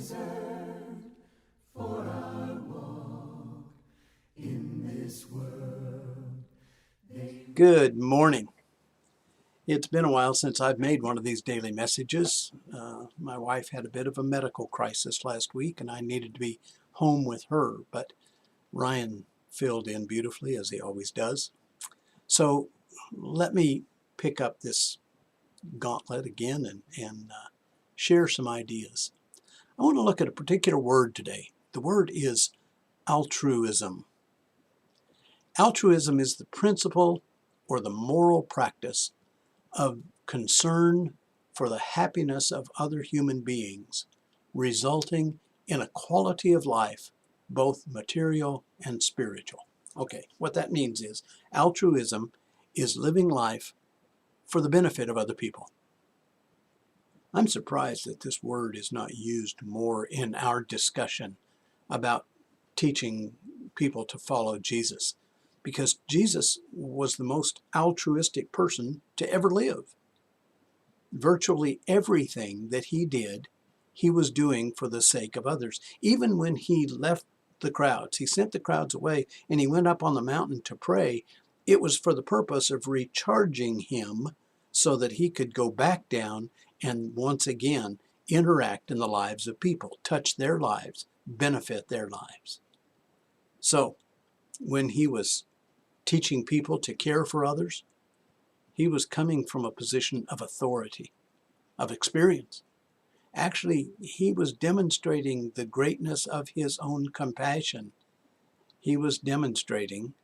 for our walk in this world. Good morning. It's been a while since I've made one of these daily messages. My wife had a bit of a medical crisis last week and I needed to be home with her, but Ryan filled in beautifully as he always does. So let me pick up this gauntlet again and share some ideas. I want to look at a particular word today. The word is altruism. Altruism is the principle or the moral practice of concern for the happiness of other human beings, resulting in a quality of life, both material and spiritual. Okay, what that means is altruism is living life for the benefit of other people. I'm surprised that this word is not used more in our discussion about teaching people to follow Jesus, because Jesus was the most altruistic person to ever live. Virtually everything that he did, he was doing for the sake of others. Even when he left the crowds, he sent the crowds away and he went up on the mountain to pray, it was for the purpose of recharging him so that he could go back down and once again interact in the lives of people, touch their lives, benefit their lives. So when he was teaching people to care for others, he was coming from a position of authority, of experience. Actually, he was demonstrating the greatness of his own compassion. He was demonstrating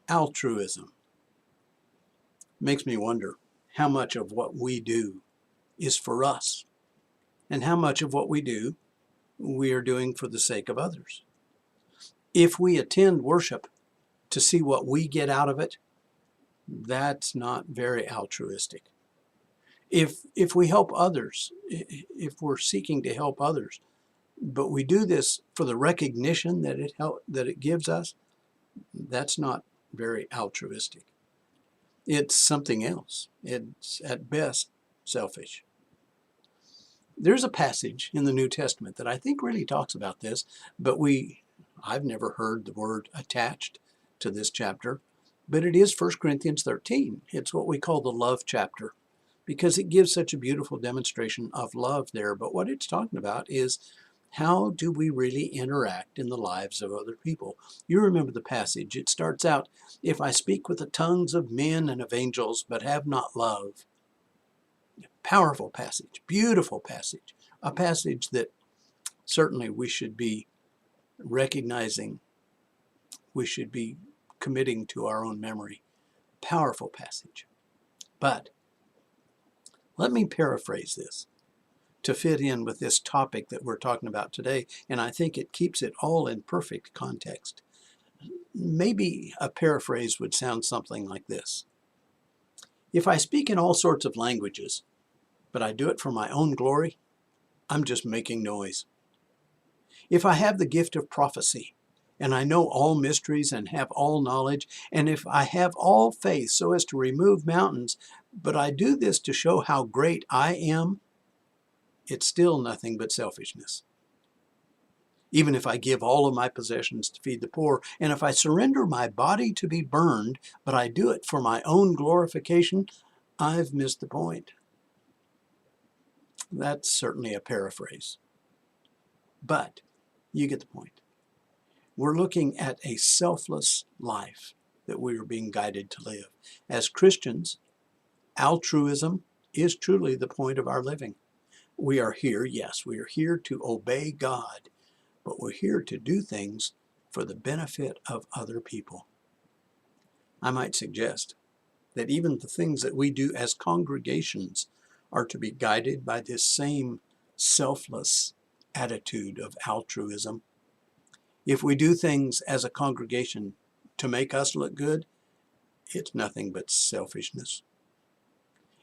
altruism. Makes me wonder how much of what we do is for us, and how much of what we do we are doing for the sake of others. If we attend worship to see what we get out of it, that's not very altruistic. If we help others, if we're seeking to help others, but we do this for the recognition that it gives us, that's not very altruistic. It's something else. It's at best selfish. There's a passage in the New Testament that I think really talks about this, but I've never heard the word attached to this chapter, but it is 1 Corinthians 13. It's what we call the love chapter, because it gives such a beautiful demonstration of love there. But what it's talking about is, how do we really interact in the lives of other people? You remember the passage. It starts out, if I speak with the tongues of men and of angels, but have not love. Powerful passage, beautiful passage, a passage that certainly we should be recognizing, we should be committing to our own memory. Powerful passage. But let me paraphrase this to fit in with this topic that we're talking about today, and I think it keeps it all in perfect context. Maybe a paraphrase would sound something like this. If I speak in all sorts of languages, but I do it for my own glory, I'm just making noise. If I have the gift of prophecy, and I know all mysteries and have all knowledge, and if I have all faith so as to remove mountains, but I do this to show how great I am, it's still nothing but selfishness. Even if I give all of my possessions to feed the poor, and if I surrender my body to be burned, but I do it for my own glorification, I've missed the point. That's certainly a paraphrase. But you get the point. We're looking at a selfless life that we are being guided to live. As Christians, altruism is truly the point of our living. We are here, yes, we are here to obey God, but we're here to do things for the benefit of other people. I might suggest that even the things that we do as congregations are to be guided by this same selfless attitude of altruism. If we do things as a congregation to make us look good, it's nothing but selfishness.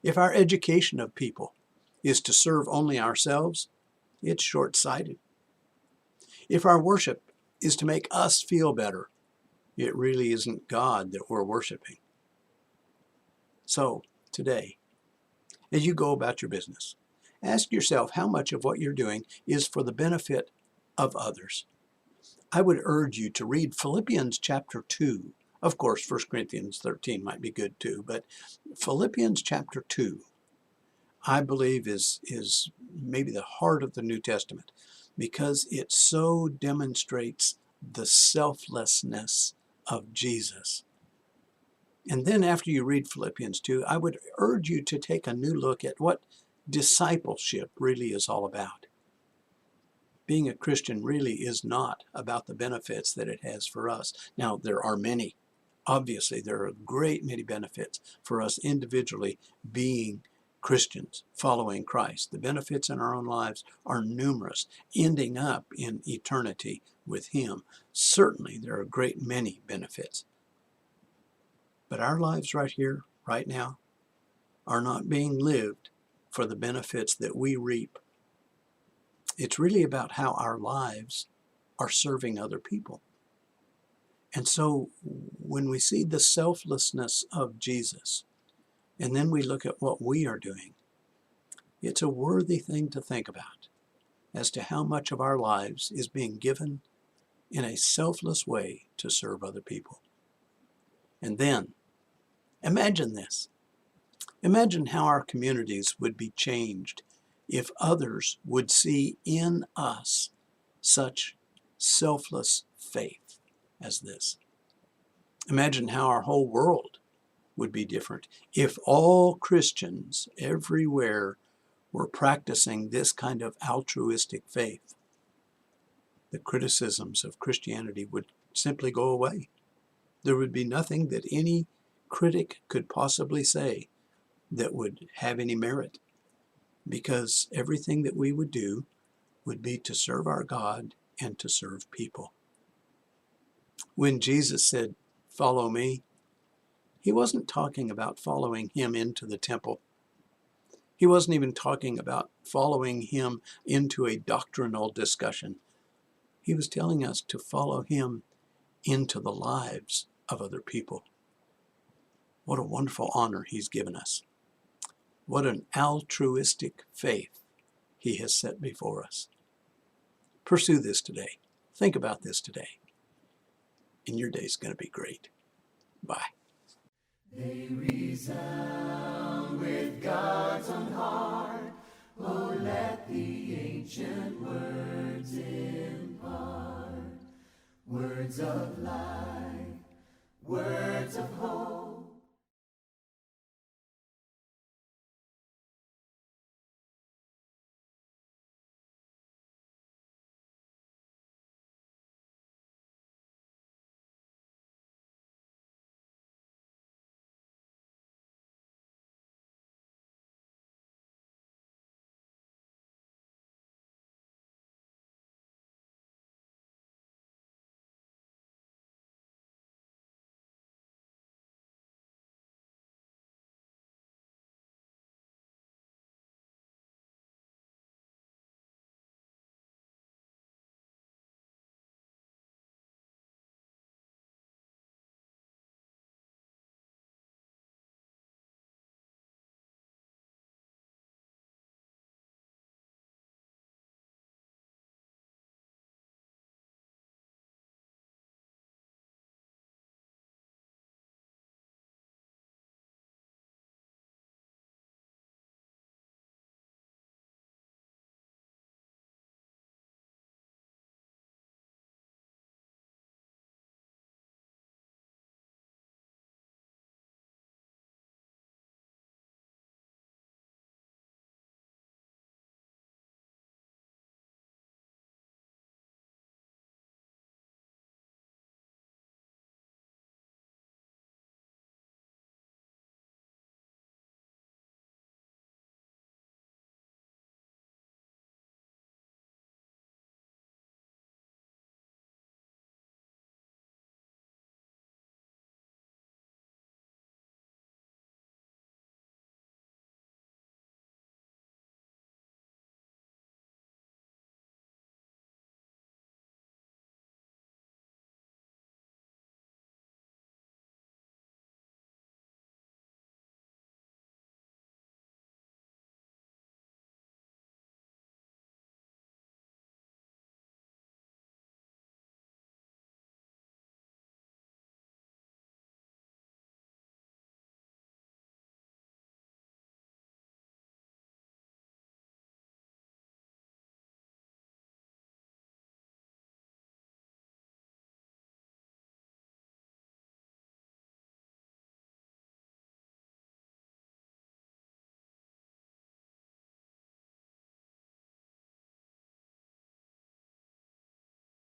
If our education of people is to serve only ourselves, it's short-sighted. If our worship is to make us feel better, it really isn't God that we're worshiping. So, today, as you go about your business, Ask yourself how much of what you're doing is for the benefit of others. I would urge you to read Philippians chapter 2. Of course, 1 Corinthians 13 might be good too, but Philippians chapter 2, I believe is maybe the heart of the New Testament, because it so demonstrates the selflessness of Jesus. And then after you read Philippians 2, I would urge you to take a new look at what discipleship really is all about. Being a Christian really is not about the benefits that it has for us. Now, there are many. Obviously, there are a great many benefits for us individually being Christians, following Christ. The benefits in our own lives are numerous, ending up in eternity with Him. Certainly, there are a great many benefits. But our lives right here, right now, are not being lived for the benefits that we reap. It's really about how our lives are serving other people. And so when we see the selflessness of Jesus, and then we look at what we are doing, it's a worthy thing to think about as to how much of our lives is being given in a selfless way to serve other people. And then, imagine this. Imagine how our communities would be changed if others would see in us such selfless faith as this. Imagine how our whole world would be different if all Christians everywhere were practicing this kind of altruistic faith. The criticisms of Christianity would simply go away. There would be nothing that any critic could possibly say that would have any merit, because everything that we would do would be to serve our God and to serve people. When Jesus said, "Follow me," He wasn't talking about following Him into the temple. He wasn't even talking about following Him into a doctrinal discussion. He was telling us to follow Him into the lives of other people. What a wonderful honor He's given us. What an altruistic faith He has set before us. Pursue this today. Think about this today. And your day's going to be great. Bye. They resound with God's own heart. Oh, let the ancient words impart. Words of life, words of hope.